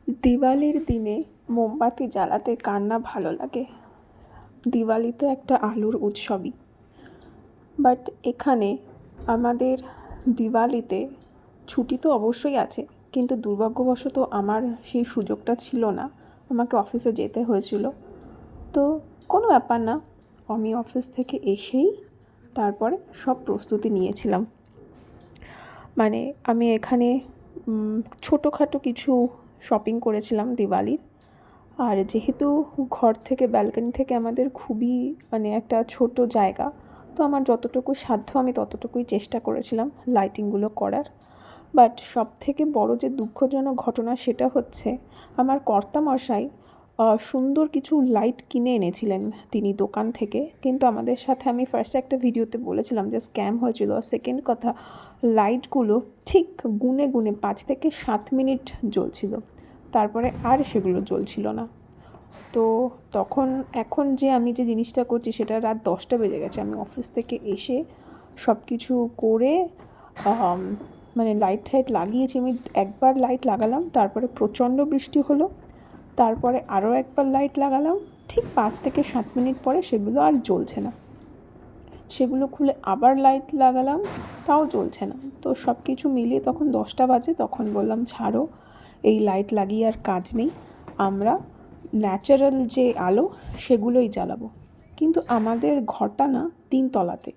দিওয়ালির দিনে মোমবাতি জ্বালাতে কার না ভালো লাগে। দিওয়ালি তো একটা আলোর উৎসবই, বাট এখানে আমাদের দিওয়ালিতে ছুটি তো অবশ্যই আছে, কিন্তু দুর্ভাগ্যবশত আমার সেই সুযোগটা ছিল না। আমাকে অফিসে যেতে হয়েছিল। তো কোনো ব্যাপার না, আমি অফিস থেকে এসেই তারপরে সব প্রস্তুতি নিয়েছিলাম। মানে আমি এখানে ছোটোখাটো কিছু শপিং করেছিলাম দিওয়ালির। আর যেহেতু ঘর থেকে ব্যালকনি থেকে আমাদের খুবই একটা ছোট জায়গা, তো আমার যতটুকু সাধ্য আমি ততটুকুই চেষ্টা করেছিলাম লাইটিংগুলো করার। বাট সবথেকে বড় যে দুঃখজনক ঘটনা সেটা হচ্ছে আমার কর্তামশাই সুন্দর কিছু লাইট কিনে এনেছিলেন তিনি দোকান থেকে, কিন্তু আমাদের সাথে আমি ফার্স্টে একটা ভিডিওতে বলেছিলাম যে স্ক্যাম হয়েছিল। সেকেন্ড কথা, লাইটগুলো ঠিক গুনে গুনে 5 থেকে 7 মিনিট জ্বলছিল, তারপরে আর সেগুলো জ্বলছিল না। তো এখন যে আমি যে জিনিসটা করছি সেটা রাত 10টা বেজে গেছে। আমি অফিস থেকে এসে সব কিছু করে লাইট টাইট লাগিয়েছি। আমি একবার লাইট লাগালাম, তারপরে প্রচণ্ড বৃষ্টি হলো, তারপরে আরও একবার লাইট লাগালাম, ঠিক 5 থেকে 7 মিনিট পরে সেগুলো আর জ্বলছে না। সেগুলো খুলে আবার লাইট লাগালাম, তাও জ্বলছে না। তো সব কিছু মিলিয়ে তখন 10টা বাজে। তখন বললাম ছাড়ো, এই লাইট লাগিয়ে আর কাজ নেই, আমরা ন্যাচারাল যে আলো সেগুলোই জ্বালাবো। কিন্তু আমাদের ঘরটা না 3 তলাতে,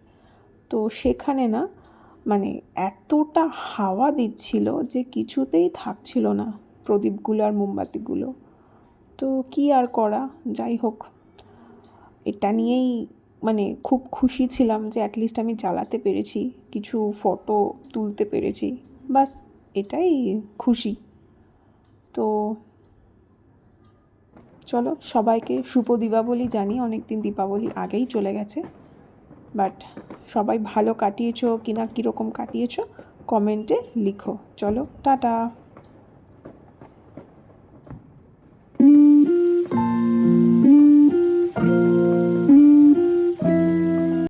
তো সেখানে না এতটা হাওয়া দিচ্ছিল যে কিছুতেই থাকছিল না প্রদীপগুলো আর মোমবাতিগুলো। তো কী আর করা, যাই হোক, এটা নিয়েই খুব খুশি ছিলাম যে অ্যাটলিস্ট আমি জ্বালাতে পেরেছি, কিছু ফটো তুলতে পেরেছি, বাস এটাই খুশি। তো চলো, সবাইকে শুভ দীপাবলি জানি। অনেক দিন দীপাবলি আগেই চলে গেছে, বাট সবাই ভালো কাটিয়েছো কি না, কীরকম কাটিয়েছো কমেন্টে লিখো। চলো, টাটা।